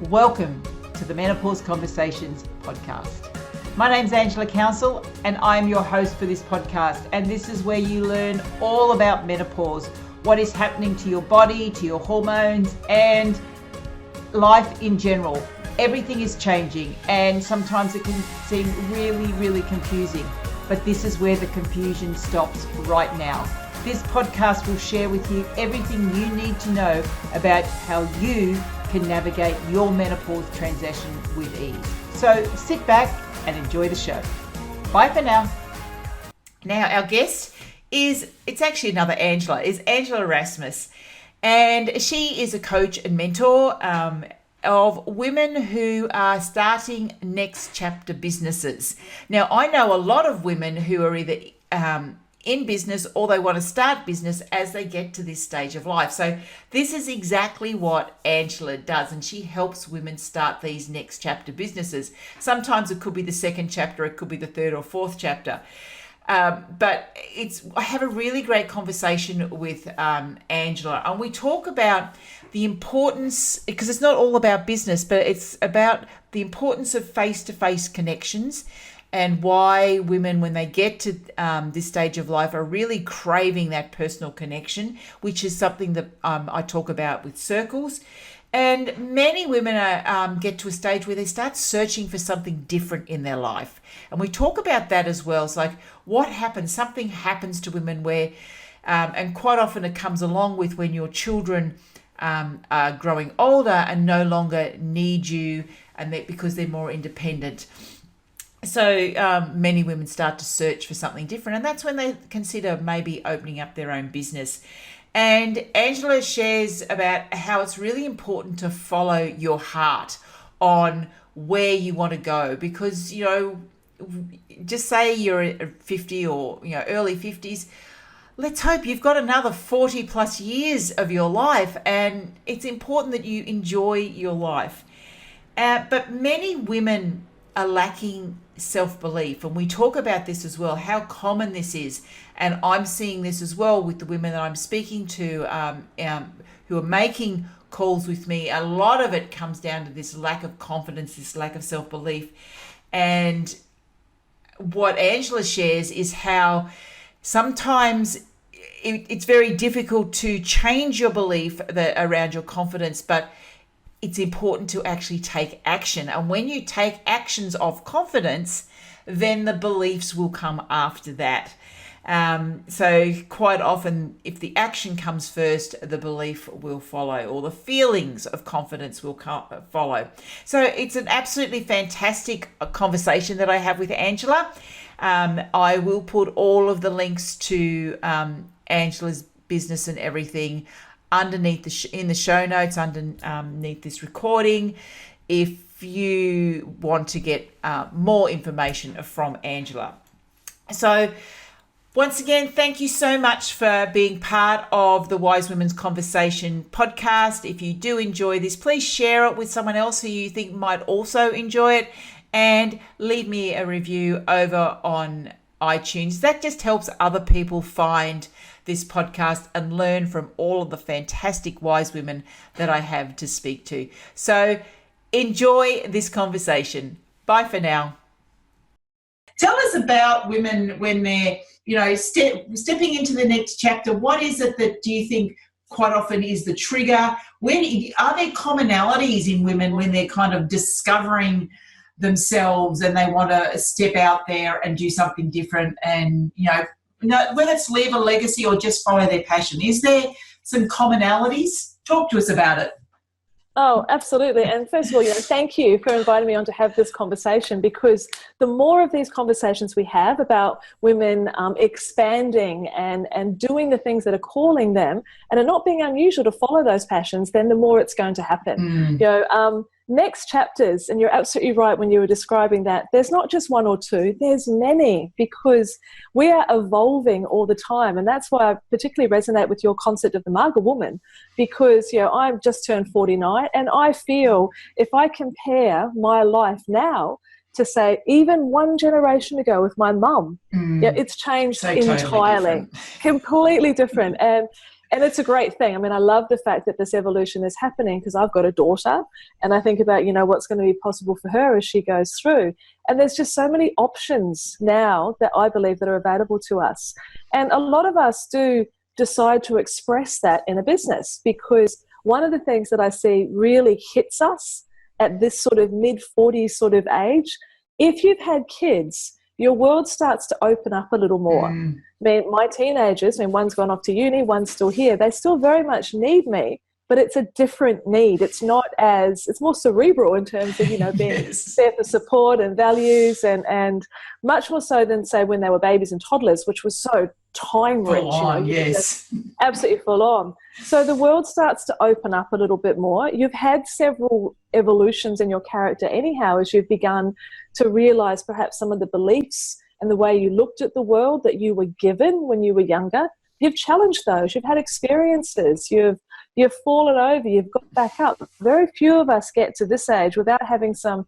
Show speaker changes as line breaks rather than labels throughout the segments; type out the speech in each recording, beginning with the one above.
Welcome to the Menopause Conversations podcast. My name's Angela Council and I'm your host for this podcast, and this is where you learn all about menopause, what is happening to your body, to your hormones, and life in general. Everything is changing and sometimes it can seem really confusing, but this is where the confusion stops right now. This podcast will share with you everything you need to know about how you can navigate your menopause transition with ease. So sit back and enjoy the show. Bye for now. Now our guest it's actually another Angela, is Angela Raspass. And she is a coach and mentor of women who are starting next chapter businesses. Now I know a lot of women who are either in business or they want to start business as they get to this stage of life. So this is exactly what Angela does, and she helps women start these next chapter businesses. Sometimes it could be the second chapter, it could be the third or fourth chapter. But I have a really great conversation with Angela, and we talk about the importance, because it's not all about business, but it's about the importance of face-to-face connections, and why women, when they get to this stage of life, are really craving that personal connection, which is something that I talk about with circles. And many women get to a stage where they start searching for something different in their life. And we talk about that as well. It's like, what happens? Something happens to women where, and quite often it comes along with when your children are growing older and no longer need you, and because they're more independent. So many women start to search for something different, and that's when they consider maybe opening up their own business. And Angela shares about how it's really important to follow your heart on where you want to go, because, you know, just say you're 50 or, you know, early 50s. Let's hope you've got another 40 plus years of your life, and it's important that you enjoy your life. But many women are lacking self-belief, and we talk about this as well, how common this is. And I'm seeing this as well with the women that I'm speaking to who are making calls with me. A lot of it comes down to this lack of confidence, this lack of self-belief. And what Angela shares is how sometimes it's very difficult to change your belief around your confidence, but it's important to actually take action. And when you take actions of confidence, then the beliefs will come after that. So quite often, if the action comes first, the belief will follow, or the feelings of confidence will follow. So it's an absolutely fantastic conversation that I have with Angela. I will put all of the links to Angela's business and everything underneath in the show notes underneath this recording, if you want to get more information from Angela. So once again, thank you so much for being part of the Wise Women's Conversation podcast. If you do enjoy this, please share it with someone else who you think might also enjoy it, and leave me a review over on iTunes. That just helps other people find this podcast and learn from all of the fantastic wise women that I have to speak to. So enjoy this conversation. Bye for now. Tell us about women when they're, you know, stepping into the next chapter. What is it that do you think quite often is the trigger? Are there commonalities in women when they're kind of discovering themselves and they want to step out there and do something different, and, you know, whether it's leave a legacy or just follow their passion? Is there some commonalities? Talk to us about it.
Oh, absolutely. And first of all, thank you for inviting me on to have this conversation, because the more of these conversations we have about women expanding and doing the things that are calling them and are not being unusual to follow those passions, then the more it's going to happen. Next chapters, and you're absolutely right when you were describing that, there's not just one or two, there's many, because we are evolving all the time. And that's why I particularly resonate with your concept of the Marga woman, because, I've just turned 49, and I feel if I compare my life now to, say, even one generation ago with my mum, it's changed so entirely, completely different. And And it's a great thing. I mean, I love the fact that this evolution is happening because I've got a daughter and I think about, what's going to be possible for her as she goes through. And there's just so many options now that I believe that are available to us. And a lot of us do decide to express that in a business, because one of the things that I see really hits us at this sort of mid-40s sort of age, if you've had kids, your world starts to open up a little more. I mean, my teenagers, one's gone off to uni, one's still here, they still very much need me, but it's a different need. It's more cerebral in terms of, being
Yes.
there for support and values, and much more so than, say, when they were babies and toddlers, which was so time rich.
Full on, yes.
Absolutely full on. So the world starts to open up a little bit more. You've had several evolutions in your character anyhow, as you've begun to realize perhaps some of the beliefs and the way you looked at the world that you were given when you were younger. You've challenged those. You've had experiences. You've fallen over. You've got back up. Very few of us get to this age without having some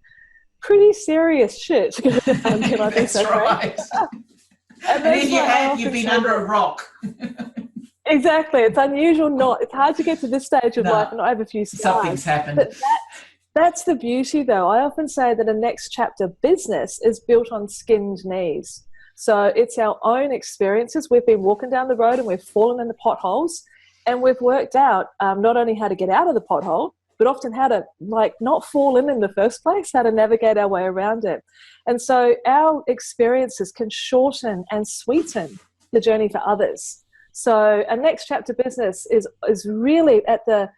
pretty serious shit going on. Can I be so
right. And then you've been under a rock.
Exactly. It's unusual. It's hard to get to this stage of life and not have a few scars.
Something's happened.
But that's the beauty, though. I often say that a next chapter business is built on skinned knees. So it's our own experiences. We've been walking down the road and we've fallen in the potholes, and we've worked out not only how to get out of the pothole, but often how to not fall in the first place, how to navigate our way around it. And so our experiences can shorten and sweeten the journey for others. So a next chapter business is really at the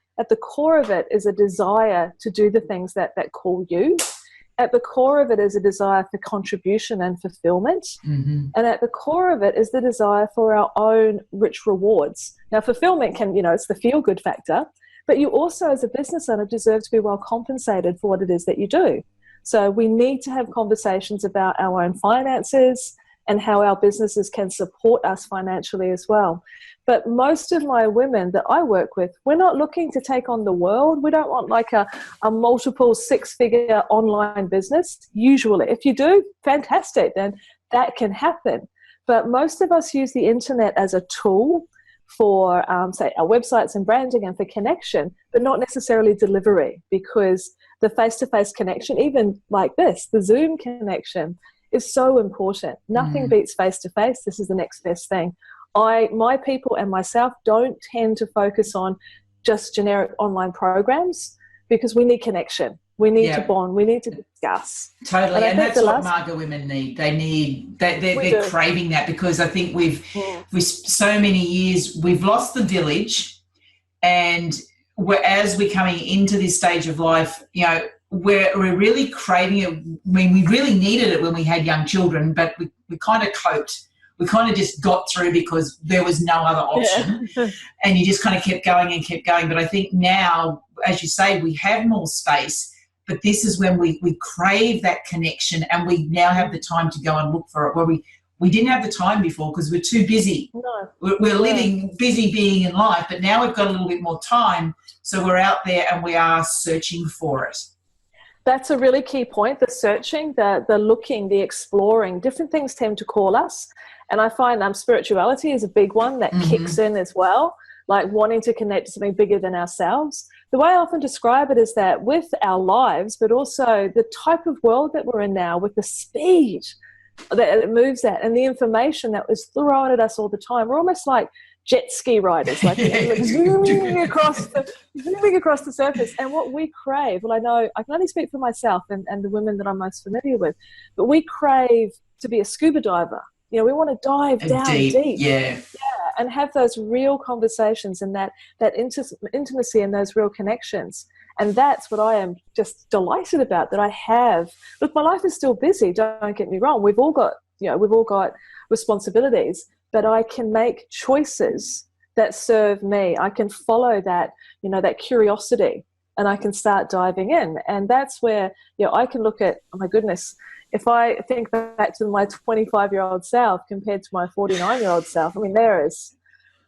core of it is a desire to do the things that call you. At the core of it is a desire for contribution and fulfillment. Mm-hmm. And at the core of it is the desire for our own rich rewards. Now, fulfillment can, it's the feel-good factor, but you also, as a business owner, deserve to be well compensated for what it is that you do. So we need to have conversations about our own finances and how our businesses can support us financially as well. But most of my women that I work with, we're not looking to take on the world. We don't want a multiple six-figure online business, usually. If you do, fantastic, then that can happen. But most of us use the internet as a tool for, say, our websites and branding and for connection, but not necessarily delivery, because the face-to-face connection, even like this, the Zoom connection, is so important. Nothing beats face-to-face. This is the next best thing. My people and myself don't tend to focus on just generic online programs, because we need connection. We need to bond. We need to discuss.
Totally. And that's what Marga women need. They're craving that, because I think we've so many years, we've lost the village, and as we're coming into this stage of life, we're really craving it. I mean, we really needed it when we had young children, but we kind of coped. We kind of just got through because there was no other option. Yeah. And you just kind of kept going and kept going. But I think now, as you say, we have more space, but this is when we crave that connection, and we now have the time to go and look for it, where we didn't have the time before because we're too busy. No. We're living, busy being in life, but now we've got a little bit more time, so we're out there and we are searching for it.
That's a really key point, the searching, the looking, the exploring. Different things tend to call us. And I find spirituality is a big one that kicks in as well, like wanting to connect to something bigger than ourselves. The way I often describe it is that with our lives, but also the type of world that we're in now, with the speed that it moves at and the information that was thrown at us all the time, we're almost like jet ski riders, like zooming across the surface. And what we crave, well, I know I can only speak for myself and the women that I'm most familiar with, but we crave to be a scuba diver. We want to dive down deep. Yeah, and have those real conversations and that intimacy and those real connections. And that's what I am just delighted about, that I have. Look, my life is still busy, don't get me wrong. We've all got responsibilities, but I can make choices that serve me. I can follow that, that curiosity, and I can start diving in. And that's where, I can look at, oh my goodness, if I think back to my 25-year-old self compared to my 49-year-old self, I mean,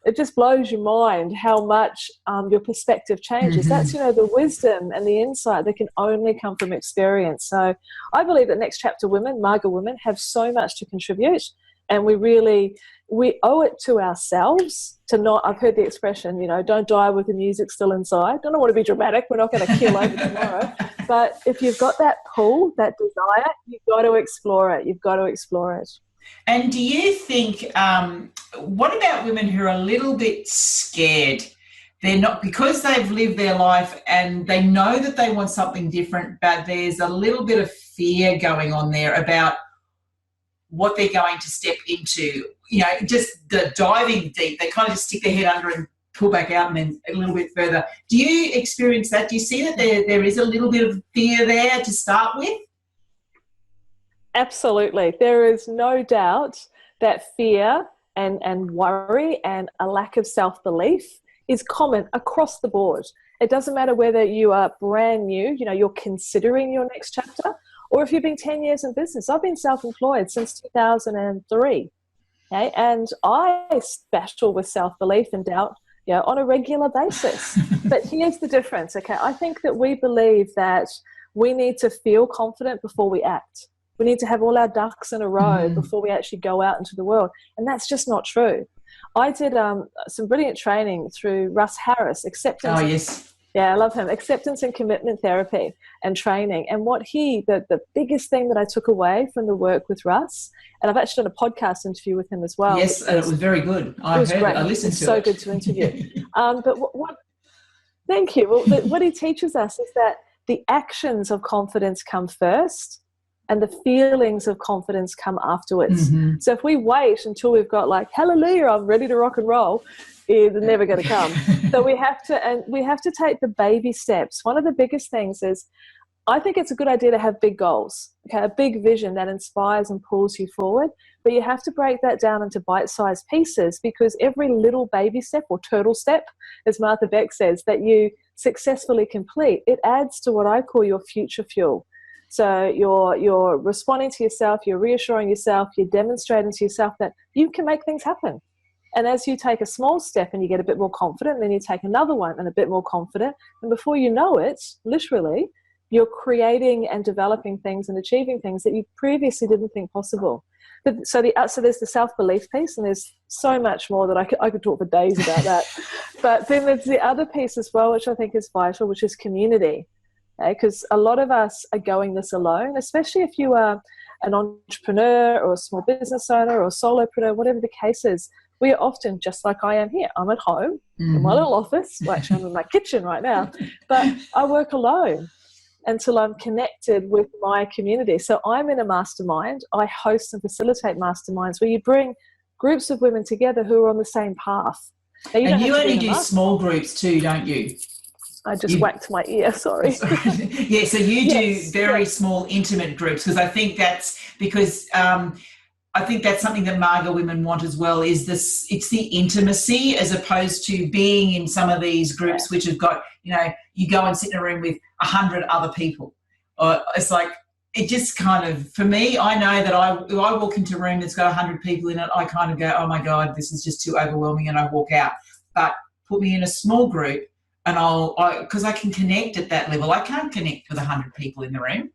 it just blows your mind how much your perspective changes. That's, the wisdom and the insight that can only come from experience. So I believe that next chapter women, Marga women, have so much to contribute. And we owe it to ourselves to not, I've heard the expression, don't die with the music still inside. I don't want to be dramatic. We're not going to keel over tomorrow. But if you've got that pull, that desire, you've got to explore it. You've got to explore it.
And do you think, what about women who are a little bit scared? They're not, because they've lived their life and they know that they want something different, but there's a little bit of fear going on there about what they're going to step into, just the diving deep. They kind of just stick their head under and pull back out and then a little bit further. Do you experience that? Do you see that there is a little bit of fear there to start with?
Absolutely. There is no doubt that fear and worry and a lack of self-belief is common across the board. It doesn't matter whether you are brand new, you're considering your next chapter, or if you've been 10 years in business. I've been self-employed since 2003, okay? And I battle with self-belief and doubt on a regular basis. But here's the difference, okay? I think that we believe that we need to feel confident before we act. We need to have all our ducks in a row before we actually go out into the world. And that's just not true. I did some brilliant training through Russ Harris, acceptance.
Oh, yes.
Yeah, I love him. Acceptance and commitment therapy and training. And what the biggest thing that I took away from the work with Russ, and I've actually done a podcast interview with him as well.
Yes, and it was very good. I listened to it.
So good to interview. But thank you. Well, what he teaches us is that the actions of confidence come first and the feelings of confidence come afterwards. So if we wait until we've got hallelujah, I'm ready to rock and roll, it's never going to come. So we have to take the baby steps. One of the biggest things is, I think it's a good idea to have big goals, okay, a big vision that inspires and pulls you forward, but you have to break that down into bite-sized pieces, because every little baby step or turtle step, as Martha Beck says, that you successfully complete, it adds to what I call your future fuel. So you're responding to yourself, you're reassuring yourself, you're demonstrating to yourself that you can make things happen. And as you take a small step and you get a bit more confident, then you take another one and a bit more confident. And before you know it, literally, you're creating and developing things and achieving things that you previously didn't think possible. But so there's the self-belief piece, and there's so much more that I could talk for days about that. But then there's the other piece as well, which I think is vital, which is community. Because a lot of us are going this alone, especially if you are an entrepreneur or a small business owner or a solopreneur, whatever the case is. We are often just like I am here. I'm at home in my little office. Well, actually, I'm in my kitchen right now. But I work alone until I'm connected with my community. So I'm in a mastermind. I host and facilitate masterminds where you bring groups of women together who are on the same path. Now,
you only do small groups too, don't you?
I just whacked my ear, sorry.
Yeah, so you do very small, intimate groups, because I think that's something that Marga women want as well, is this, it's the intimacy as opposed to being in some of these groups which have got, you go and sit in a room with 100 other people. It's like, it just kind of, for me, I know that if I walk into a room that's got 100 people in it, I kind of go, oh my God, this is just too overwhelming, and I walk out. But put me in a small group and because I can connect at that level. I can't connect with 100 people in the room.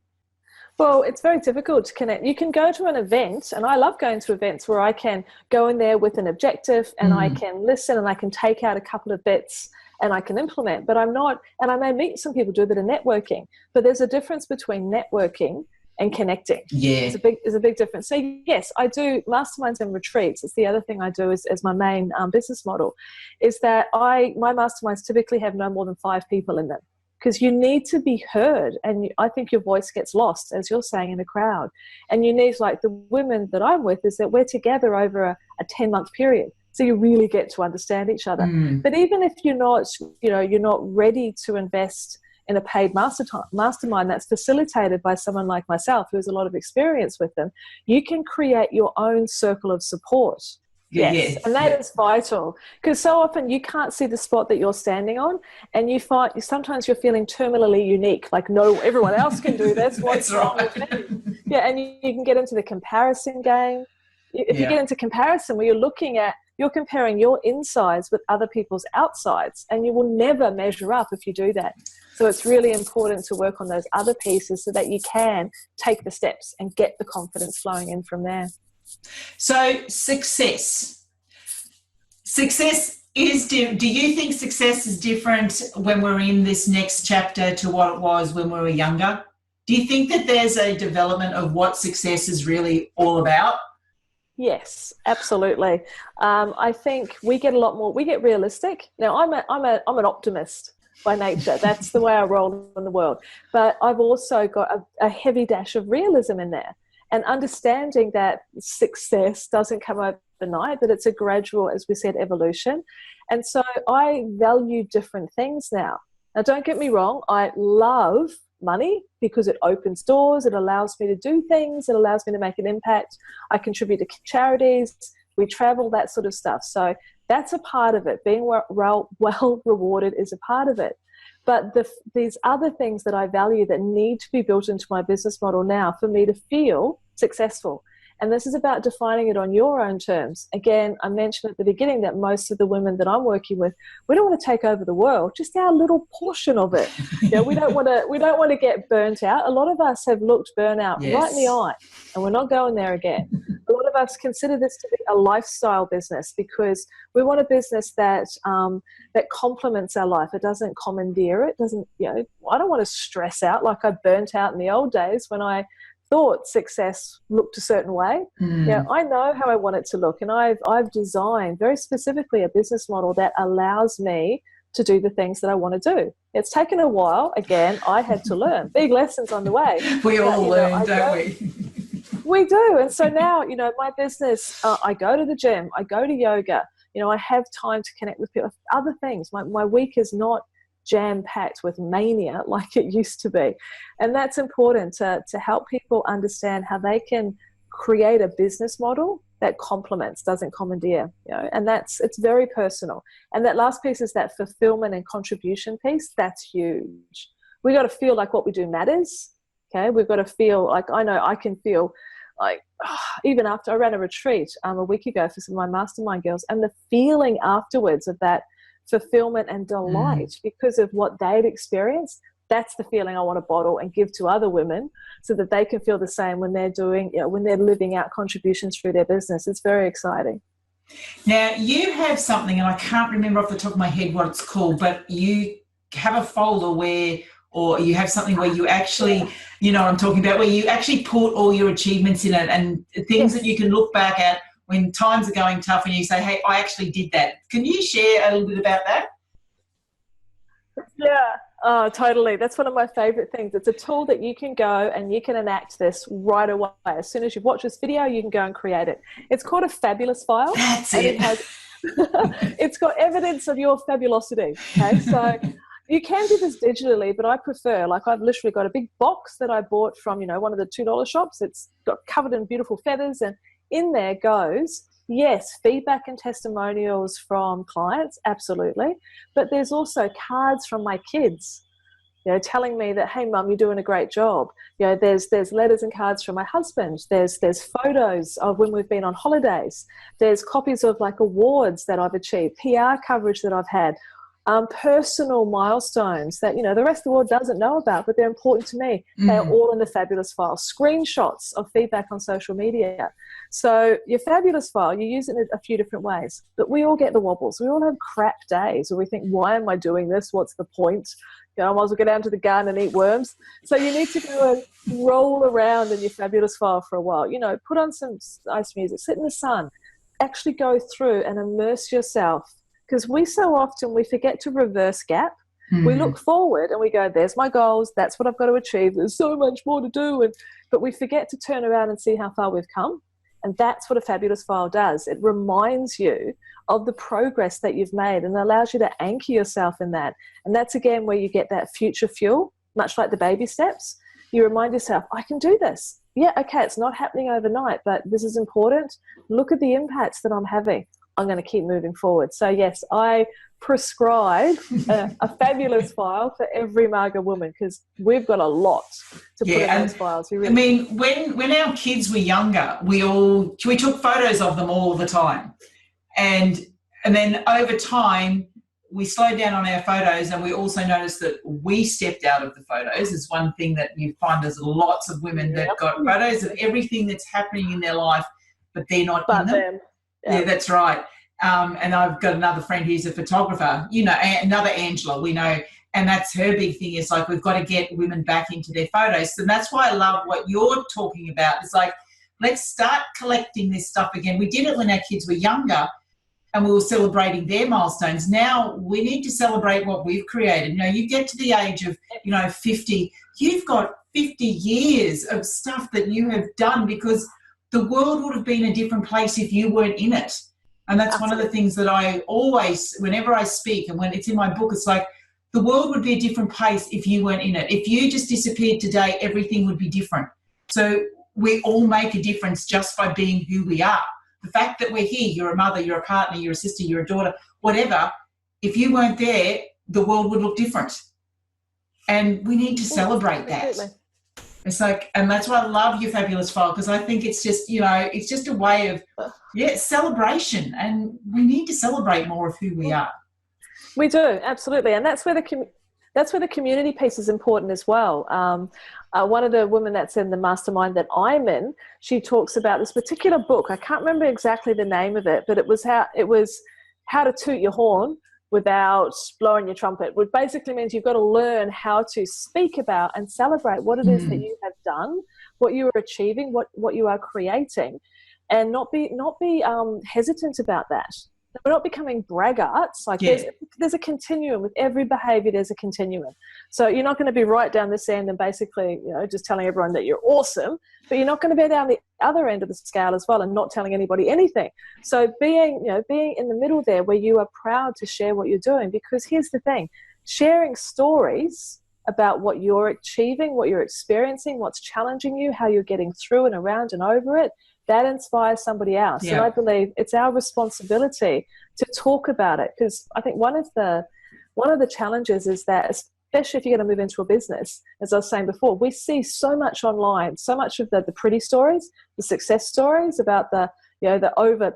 Well, it's very difficult to connect. You can go to an event, and I love going to events where I can go in there with an objective and I can listen and I can take out a couple of bits and I can implement. But I'm not, and I may meet some people do that in networking, but there's a difference between networking and connecting.
Yeah.
There's a big difference. So yes, I do masterminds and retreats. It's the other thing I do as my main business model, is that my masterminds typically have no more than 5 people in them. Because you need to be heard, and I think your voice gets lost, as you're saying, in a crowd. And you need, like the women that I'm with, is that we're together over a 10-month period, so you really get to understand each other. But even if you're not ready to invest in a paid mastermind that's facilitated by someone like myself, who has a lot of experience with them, you can create your own circle of support. Yes, and that is vital, because so often you can't see the spot that you're standing on, and you find sometimes you're feeling terminally unique, like, no, everyone else can do this. What's wrong with me? Yeah, and you can get into the comparison game. If you get into comparison where you're comparing your insides with other people's outsides, and you will never measure up if you do that. So it's really important to work on those other pieces so that you can take the steps and get the confidence flowing in from there.
So success is, do you think success is different when we're in this next chapter to what it was when we were younger? Do you think that there's a development of what success is really all about?
Yes, absolutely. I think we get realistic. Now, I'm an optimist by nature. That's the way I roll in the world. But I've also got a heavy dash of realism in there, and understanding that success doesn't come overnight, that it's a gradual, as we said, evolution. And so I value different things now. Now, don't get me wrong. I love money because it opens doors, it allows me to do things, it allows me to make an impact. I contribute to charities, we travel, that sort of stuff. So that's a part of it. Being well rewarded is a part of it. But these other things that I value that need to be built into my business model now for me to feel successful. And this is about defining it on your own terms. Again, I mentioned at the beginning that most of the women that I'm working with, we don't want to take over the world, just our little portion of it. We don't want to get burnt out. A lot of us have looked burnout right in the eye, and we're not going there again. A lot of us consider this to be a lifestyle business because we want a business that complements our life. It doesn't commandeer it. Doesn't, I don't want to stress out like I burnt out in the old days when I thought success looked a certain way. I know how I want it to look, and I've designed very specifically a business model that allows me to do the things that I want to do. It's taken a while. Again, I had to learn. Big lessons on the way.
We all learn, don't we?
We do. And so now, my business, I go to the gym, I go to yoga, I have time to connect with people, other things. My week is not jam-packed with mania like it used to be. And that's important to help people understand how they can create a business model that complements, doesn't commandeer, and it's very personal. And that last piece is that fulfillment and contribution piece. That's huge. We got to feel like what we do matters. Okay. We've got to feel like, I know I can feel like, even after I ran a retreat a week ago for some of my mastermind girls, and the feeling afterwards of that fulfillment and delight because of what they'd experienced, that's the feeling I want to bottle and give to other women so that they can feel the same when they're doing, when they're living out contributions through their business. It's very exciting.
Now, you have something, and I can't remember off the top of my head what it's called, but you have a folder or you have something where you actually, what I'm talking about, where you actually put all your achievements in it and things that you can look back at when times are going tough and you say, hey, I actually did that. Can you share a little bit about that?
Yeah, oh, totally. That's one of my favorite things. It's a tool that you can go and you can enact this right away. As soon as you've watched this video, you can go and create it. It's called a fabulous file.
That's it.
It's got evidence of your fabulosity. Okay, so you can do this digitally, but I prefer, I've literally got a big box that I bought from, one of the $2 shops. It's got covered in beautiful feathers, and in there goes, yes, feedback and testimonials from clients, absolutely. But there's also cards from my kids, telling me that, hey, Mum, you're doing a great job. There's letters and cards from my husband. There's photos of when we've been on holidays. There's copies of awards that I've achieved, PR coverage that I've had, personal milestones that, the rest of the world doesn't know about, but they're important to me. They're all in the fabulous file. Screenshots of feedback on social media. So your fabulous file, you use it in a few different ways, but we all get the wobbles. We all have crap days where we think, why am I doing this? What's the point? I might as well go down to the garden and eat worms. So you need to go and roll around in your fabulous file for a while. Put on some nice music, sit in the sun, actually go through and immerse yourself. Because we so often, we forget to reverse gap. We look forward and we go, there's my goals. That's what I've got to achieve. There's so much more to do. But we forget to turn around and see how far we've come. And that's what a fabulous file does. It reminds you of the progress that you've made and allows you to anchor yourself in that. And that's, again, where you get that future fuel, much like the baby steps. You remind yourself, I can do this. Yeah, okay, it's not happening overnight, but this is important. Look at the impacts that I'm having. I'm going to keep moving forward. So yes, I prescribe a fabulous file for every Marga woman because we've got a lot to put in those files.
When our kids were younger, we took photos of them all the time, and then over time we slowed down on our photos, and we also noticed that we stepped out of the photos. It's one thing that you find there's lots of women that got photos of everything that's happening in their life, but they're not
But
in them. Yeah, that's right. And I've got another friend who's a photographer, another Angela, we know, and that's her big thing is like we've got to get women back into their photos. And that's why I love what you're talking about. It's like, let's start collecting this stuff again. We did it when our kids were younger and we were celebrating their milestones. Now we need to celebrate what we've created. You get to the age of, 50, you've got 50 years of stuff that you have done because the world would have been a different place if you weren't in it. And that's one of the things that I always, whenever I speak and when it's in my book, it's like the world would be a different place if you weren't in it. If you just disappeared today, everything would be different. So we all make a difference just by being who we are. The fact that we're here, you're a mother, you're a partner, you're a sister, you're a daughter, whatever, if you weren't there, the world would look different. And we need to celebrate that. It's like, and that's why I love your fabulous file, because I think it's just, it's just a way of, celebration. And we need to celebrate more of who we are.
We do, absolutely. And that's where the community piece is important as well. One of the women that's in the mastermind that I'm in, she talks about this particular book. I can't remember exactly the name of it, but it was how to toot your horn without blowing your trumpet, which basically means you've got to learn how to speak about and celebrate what it is that you have done, what you are achieving, what you are creating, and not be hesitant about that. We're not becoming braggarts. Like there's a continuum with every behavior. There's a continuum. So you're not going to be right down this end and basically, just telling everyone that you're awesome, but you're not going to be down the other end of the scale as well and not telling anybody anything. So being in the middle there where you are proud to share what you're doing, because here's the thing, sharing stories about what you're achieving, what you're experiencing, what's challenging you, how you're getting through and around and over it, that inspires somebody else. Yeah. And I believe it's our responsibility to talk about it, because I think one of the challenges is that, especially if you're going to move into a business, as I was saying before, we see so much online, so much of the pretty stories, the success stories about the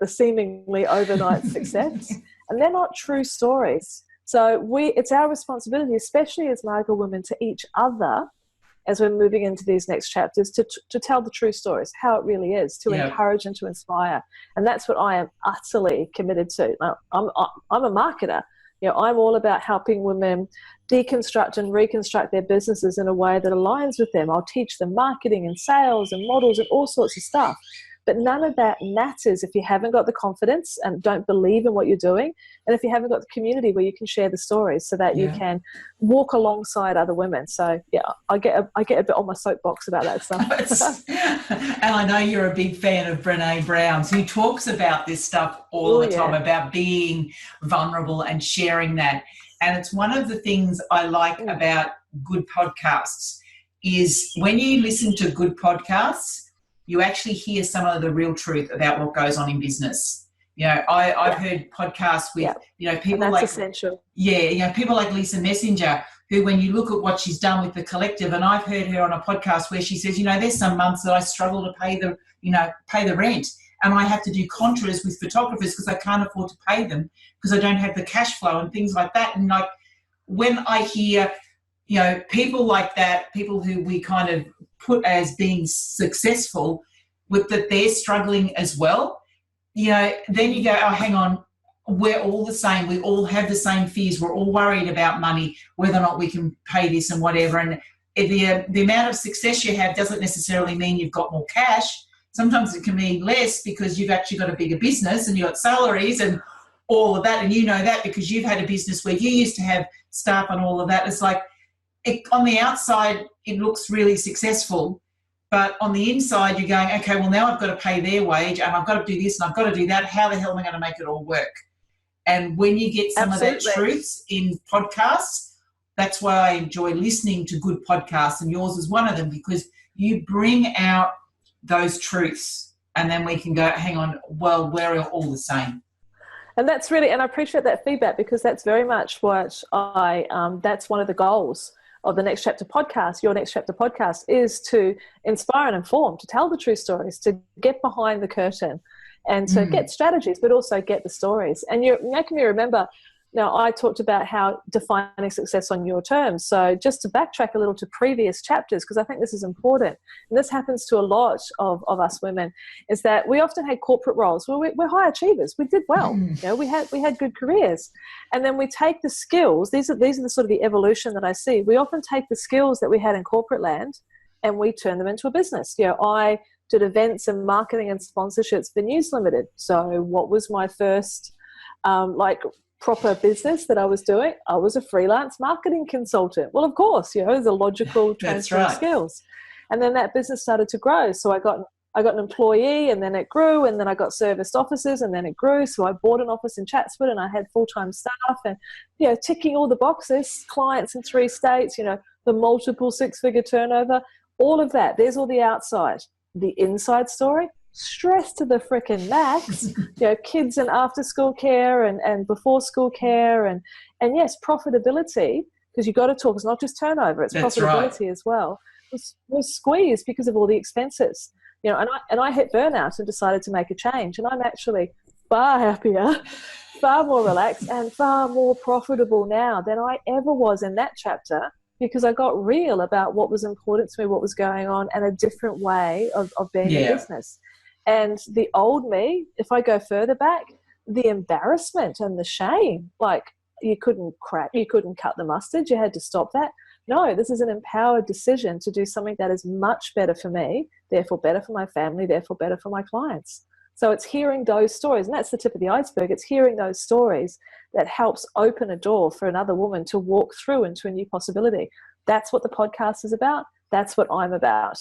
seemingly overnight success, and they're not true stories. So it's our responsibility, especially as Margot women, to each other, as we're moving into these next chapters, to tell the true stories, how it really is, to encourage and to inspire. And that's what I am utterly committed to. I'm a marketer. I'm all about helping women deconstruct and reconstruct their businesses in a way that aligns with them. I'll teach them marketing and sales and models and all sorts of stuff. But none of that matters if you haven't got the confidence and don't believe in what you're doing, and if you haven't got the community where you can share the stories so that you can walk alongside other women. So, I get a bit on my soapbox about that stuff.
And I know you're a big fan of Brené Brown, who talks about this stuff all the time, about being vulnerable and sharing that. And it's one of the things I like about good podcasts is when you listen to good podcasts, you actually hear some of the real truth about what goes on in business. I've heard podcasts with, people like, essential. People like Lisa Messenger, who, when you look at what she's done with the collective, and I've heard her on a podcast where she says, there's some months that I struggle to pay the rent, and I have to do contras with photographers because I can't afford to pay them because I don't have the cash flow and things like that. And like when I hear, people like that, people who we kind of put as being successful, with that they're struggling as well, then you go, oh, hang on, we're all the same. We all have the same fears. We're all worried about money, whether or not we can pay this and whatever. And the amount of success you have doesn't necessarily mean you've got more cash. Sometimes it can mean less because you've actually got a bigger business and you've got salaries and all of that. And you know that because you've had a business where you used to have staff and all of that. It's like, on the outside, it looks really successful, but on the inside, you're going, okay, well, now I've got to pay their wage and I've got to do this and I've got to do that. How the hell am I going to make it all work? And when you get some of that truth in podcasts, that's why I enjoy listening to good podcasts, and yours is one of them, because you bring out those truths and then we can go, hang on, well, we're all the same.
And that's really, and I appreciate that feedback, because that's very much what that's one of the goals of the Next Chapter podcast, your Next Chapter podcast, is to inspire and inform, to tell the true stories, to get behind the curtain and to get strategies, but also get the stories. And you're making me remember Now, I talked about how defining success on your terms. So just to backtrack a little to previous chapters, because I think this is important, and this happens to a lot of us women, is that we often had corporate roles. Well, we're high achievers. We did well. We had good careers. And then we take the skills. These are the sort of the evolution that I see. We often take the skills that we had in corporate land and we turn them into a business. I did events and marketing and sponsorships for News Limited. So what was my first proper business that I was doing? I was a freelance marketing consultant. Well, of course, there's a logical transfer of skills. And then that business started to grow. So I got an employee, and then it grew, and then I got serviced offices, and then it grew. So I bought an office in Chatswood, and I had full-time staff, and ticking all the boxes, clients in 3 states, the multiple 6-figure turnover, all of that. There's all the outside. The inside story, stress to the frickin' max, kids and after school care and before school care and yes, profitability, because you've got to talk, it's not just turnover, it's
That's
profitability
right.
as well, was squeezed because of all the expenses. And I hit burnout and decided to make a change, and I'm actually far happier, far more relaxed, and far more profitable now than I ever was in that chapter, because I got real about what was important to me, what was going on, and a different way of being in business. And the old me, if I go further back, the embarrassment and the shame, like you couldn't cut the mustard, you had to stop that. No, this is an empowered decision to do something that is much better for me, therefore better for my family, therefore better for my clients. So it's hearing those stories, and that's the tip of the iceberg. It's hearing those stories that helps open a door for another woman to walk through into a new possibility. That's what the podcast is about. That's what I'm about.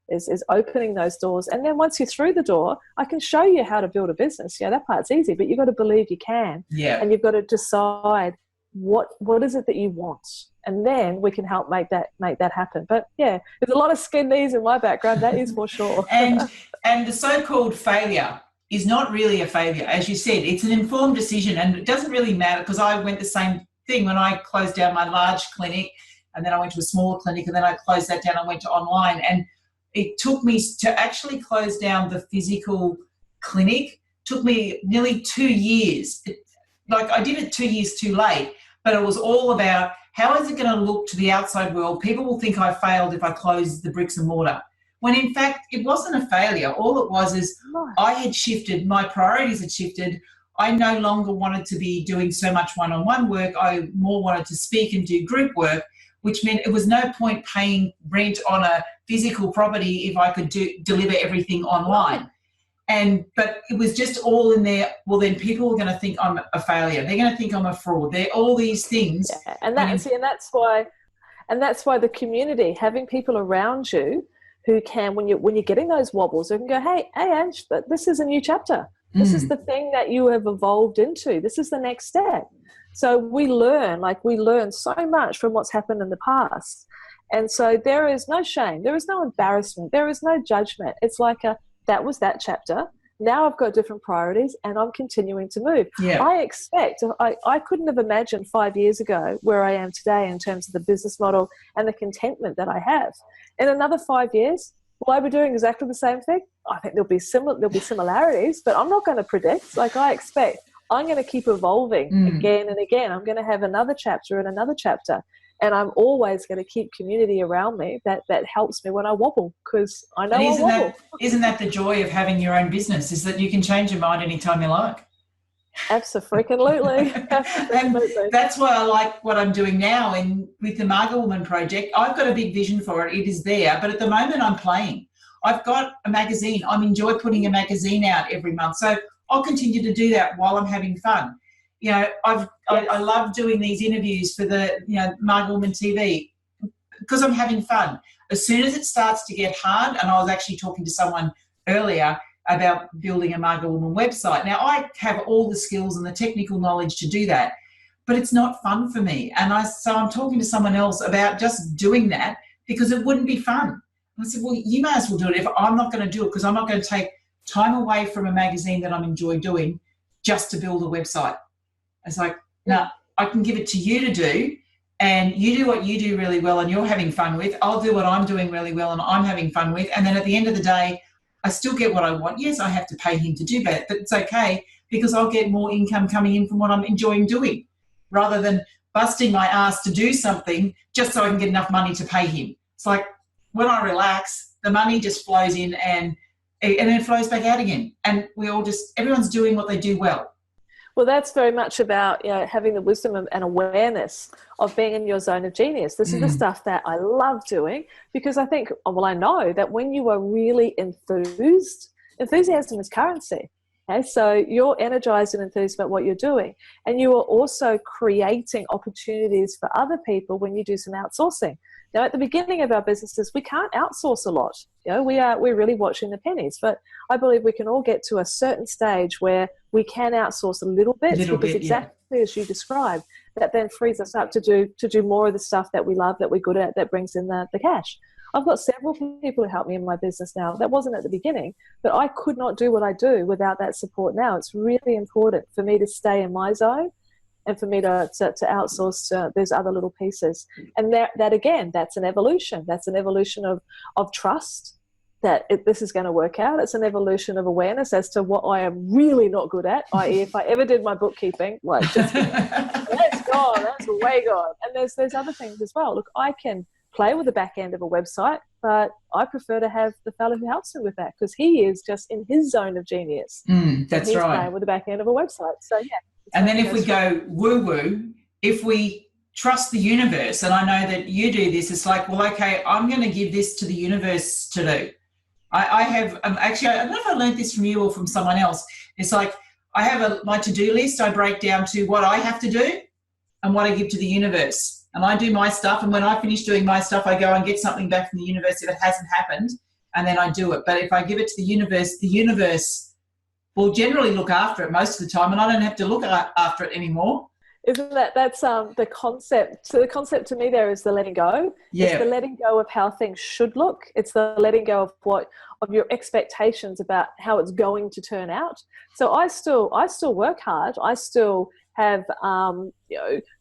Is opening those doors. And then once you're through the door, I can show you how to build a business. That part's easy, but you've got to believe you can.
Yeah.
And you've got to decide what is it that you want. And then we can help make that happen. But yeah, there's a lot of skin knees in my background, that is for sure.
and the so-called failure is not really a failure. As you said, it's an informed decision, and it doesn't really matter, because I went the same thing when I closed down my large clinic, and then I went to a smaller clinic, and then I closed that down and went to online. And it took me to actually close down the physical clinic, took me nearly 2 years. I did it 2 years too late, but it was all about how is it going to look to the outside world? People will think I failed if I close the bricks and mortar. When in fact, it wasn't a failure. All it was is I had shifted, my priorities had shifted. I no longer wanted to be doing so much one-on-one work. I more wanted to speak and do group work, which meant it was no point paying rent on a physical property if I could deliver everything online. But it was just all in there. Well, then people are going to think I'm a failure. They're going to think I'm a fraud. They're all these things.
Yeah. And that's why the community, having people around you who can, when you're getting those wobbles, who can go, hey, Ange, this is a new chapter. This is the thing that you have evolved into. This is the next step. So we learn so much from what's happened in the past. And so there is no shame. There is no embarrassment. There is no judgment. It's like that was that chapter. Now I've got different priorities and I'm continuing to move.
Yeah.
I couldn't have imagined 5 years ago where I am today in terms of the business model and the contentment that I have. In another 5 years, will I be doing exactly the same thing? I think there'll be similarities, but I'm not going to predict. I expect I'm going to keep evolving again and again. I'm going to have another chapter and another chapter. And I'm always going to keep community around me that helps me when I wobble, because I know I'll wobble.
Isn't that the joy of having your own business, is that you can change your mind anytime you like?
Absolutely.
And that's why I like what I'm doing now with the Marga Woman Project. I've got a big vision for it. It is there. But at the moment I'm playing. I've got a magazine. I enjoy putting a magazine out every month. So I'll continue to do that while I'm having fun. I love doing these interviews for the Marga Woman TV because I'm having fun. As soon as it starts to get hard, and I was actually talking to someone earlier about building a Marga Woman website. Now, I have all the skills and the technical knowledge to do that, but it's not fun for me. And so I'm talking to someone else about just doing that because it wouldn't be fun. I said, well, you may as well do it if I'm not going to do it, because I'm not going to take time away from a magazine that I'm enjoying doing just to build a website. It's like, no, I can give it to you to do, and you do what you do really well and you're having fun with. I'll do what I'm doing really well and I'm having fun with. And then at the end of the day, I still get what I want. Yes, I have to pay him to do that, but it's okay because I'll get more income coming in from what I'm enjoying doing. rather than busting my ass to do something just so I can get enough money to pay him. It's like when I relax, the money just flows in and then it flows back out again. And everyone's doing what they do well.
Well, that's very much about, having the wisdom and awareness of being in your zone of genius. This is the stuff that I love doing, because I know that when you are really enthused, enthusiasm is currency. Okay, so you're energized and enthused about what you're doing, and you are also creating opportunities for other people when you do some outsourcing. Now, at the beginning of our businesses, we can't outsource a lot. We're really watching the pennies, but I believe we can all get to a certain stage where we can outsource a little bit, exactly as you described, that then frees us up to do more of the stuff that we love, that we're good at, that brings in the cash. I've got several people who help me in my business now. That wasn't at the beginning, but I could not do what I do without that support now. It's really important for me to stay in my zone and for me to outsource those other little pieces. And that again, that's an evolution. That's an evolution of trust that this is going to work out. It's an evolution of awareness as to what I am really not good at, i.e. if I ever did my bookkeeping, that's gone, that's way gone. And there's other things as well. Look, I can play with the back end of a website, but I prefer to have the fellow who helps me with that, because he is just in his zone of genius.
That's
he's
right.
Playing with the back end of a website. So yeah.
And then if we go woo-woo, if we trust the universe, and I know that you do this, it's like, well, okay, I'm going to give this to the universe to do. I have, actually, I don't know if I learned this from you or from someone else. It's like I have my to-do list. I break down to what I have to do and what I give to the universe. And I do my stuff, and when I finish doing my stuff, I go and get something back from the universe if it hasn't happened, and then I do it. But if I give it to the universe will generally look after it most of the time, and I don't have to look after it anymore.
Isn't that's the concept? So the concept to me there is the letting go.
Yeah.
It's the letting go of how things should look. It's the letting go of your expectations about how it's going to turn out. So I still work hard. I still have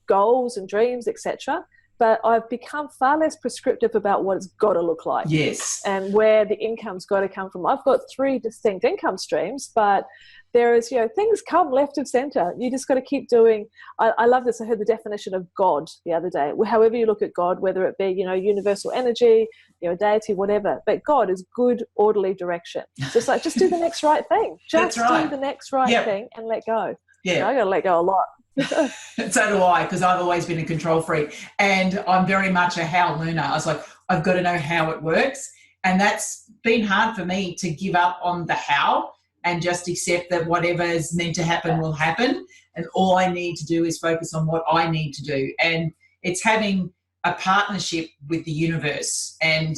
goals and dreams, etc. But I've become far less prescriptive about what it's got to look like.
Yes.
And where the income's got to come from. I've got 3 distinct income streams, but there is, things come left of center. You just got to keep doing. I love this. I heard the definition of God the other day. However you look at God, whether it be, universal energy, deity, whatever. But God is good, orderly direction. Just do the next right thing. Just do the next right thing and let go.
Yeah.
I got to let go a lot.
So do I, because I've always been a control freak, and I'm very much a how learner. I was like, I've got to know how it works, and that's been hard for me to give up on the how and just accept that whatever is meant to happen will happen, and all I need to do is focus on what I need to do. And it's having a partnership with the universe, and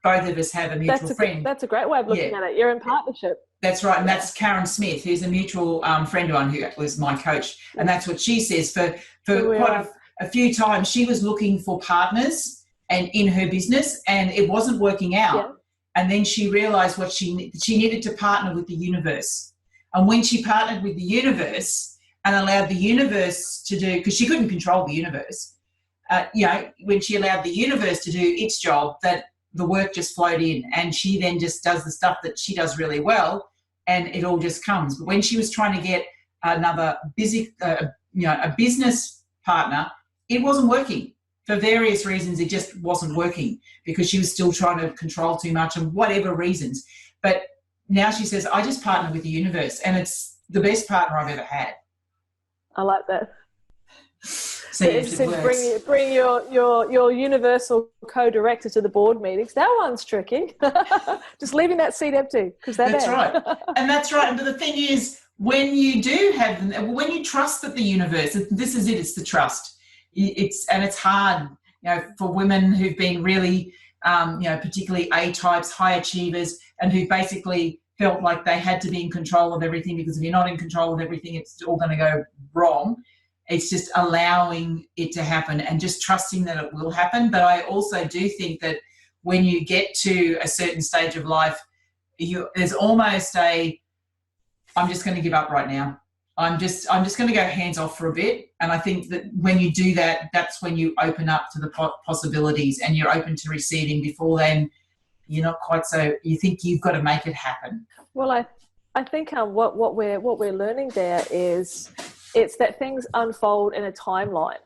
both of us have a mutual friend.
That's a great way of looking at it. You're in partnership.
That's right, and that's Karen Smith, who's a mutual friend of mine who was my coach, and that's what she says. For quite a few times, she was looking for partners and in her business, and it wasn't working out. Yeah. And then she realised what she needed to partner with the universe. And when she partnered with the universe and allowed the universe to do, because she couldn't control the universe, when she allowed the universe to do its job, that the work just flowed in, and she then just does the stuff that she does really well, and it all just comes. But when she was trying to get another a business partner, it wasn't working. For various reasons, it just wasn't working because she was still trying to control too much and whatever reasons. But now she says, I just partner with the universe, and it's the best partner I've ever had.
I like that.
So yes, it works.
Bring your universal co-director to the board meetings. That one's tricky. Just leaving that seat empty because that's
right. And that's right. And the thing is, when you do have them, when you trust that the universe, this is it. It's the trust. It's hard, for women who've been really, particularly A types, high achievers, and who basically felt like they had to be in control of everything, because if you're not in control of everything, it's all going to go wrong. It's just allowing it to happen and just trusting that it will happen. But I also do think that when you get to a certain stage of life, there's almost I'm just going to give up right now. I'm just going to go hands off for a bit. And I think that when you do that, that's when you open up to the possibilities and you're open to receiving. Before then, you're not quite so, you think you've got to make it happen.
Well, I think what we're learning there is It's that things unfold in a timeline.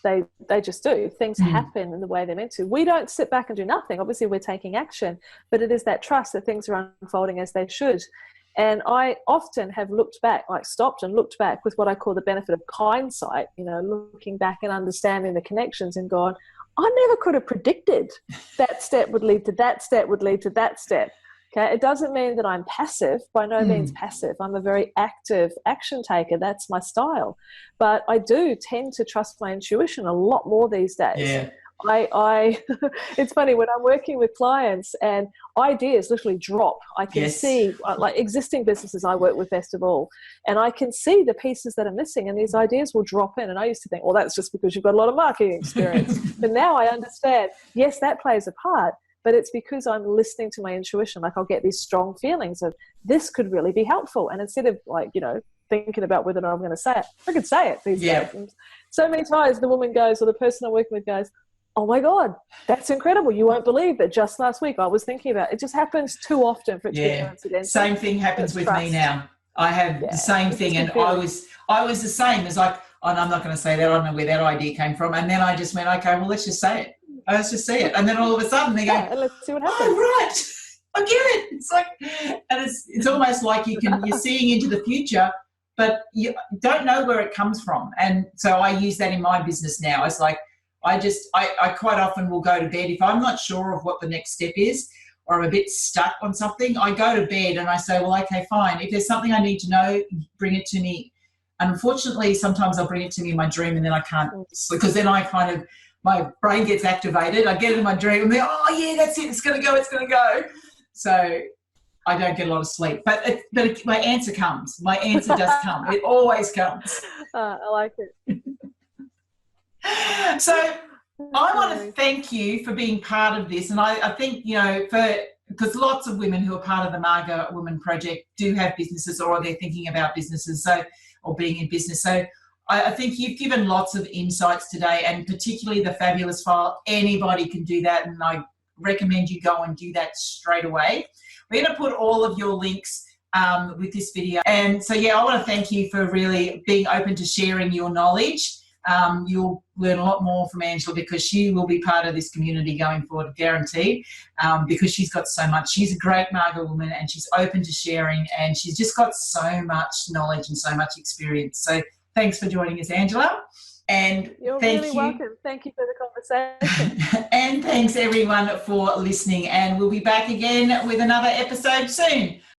They just do. Things happen in the way they're meant to. We don't sit back and do nothing. Obviously, we're taking action, but it is that trust that things are unfolding as they should. And I often have looked back, like stopped and looked back with what I call the benefit of hindsight, looking back and understanding the connections and gone, I never could have predicted that step would lead to that step would lead to that step. Okay, it doesn't mean that I'm passive, by no means passive. I'm a very active action taker. That's my style. But I do tend to trust my intuition a lot more these days.
Yeah.
I it's funny when I'm working with clients and ideas literally drop. I can see like existing businesses I work with best of all, and I can see the pieces that are missing, and these ideas will drop in. And I used to think, well, that's just because you've got a lot of marketing experience. But now I understand, yes, that plays a part, but it's because I'm listening to my intuition. Like I'll get these strong feelings of this could really be helpful. And instead of like, thinking about whether or not I'm going to say it, I could say it these days. And so many times the woman goes, or the person I'm working with goes, oh my God, that's incredible. You won't believe that just last week I was thinking about it. It just happens too often for it to be coincidental.
Same thing happens with me now. I have the same thing. And I was the same as like, oh, no, I'm not going to say that. I don't know where that idea came from. And then I just went, okay, well, let's just say it. Let's just see it. And then all of a sudden they go,
let's see what happens.
Oh, right. I get it. It's like, and it's almost like you're seeing into the future, but you don't know where it comes from. And so I use that in my business now. It's like, I quite often will go to bed if I'm not sure of what the next step is, or I'm a bit stuck on something. I go to bed and I say, well, okay, fine. If there's something I need to know, bring it to me. And unfortunately, sometimes I'll bring it to me in my dream and then I can't sleep, because then my brain gets activated. I get in my dream and then, oh yeah, that's it. It's going to go. So I don't get a lot of sleep, but my answer comes. My answer does come. It always comes.
I like it.
So I want to thank you for being part of this. And I think, because lots of women who are part of the Marga Women Project do have businesses, or they're thinking about businesses, or being in business. So I think you've given lots of insights today, and particularly the fabulous file. Anybody can do that, and I recommend you go and do that straight away. We're going to put all of your links with this video. And so, I want to thank you for really being open to sharing your knowledge. You'll learn a lot more from Angela, because she will be part of this community going forward, guaranteed, because she's got so much. She's a great Marga woman, and she's open to sharing, and she's just got so much knowledge and so much experience. So thanks for joining us, Angela. And
You're really welcome. Thank you for the conversation.
And thanks everyone for listening, and we'll be back again with another episode soon.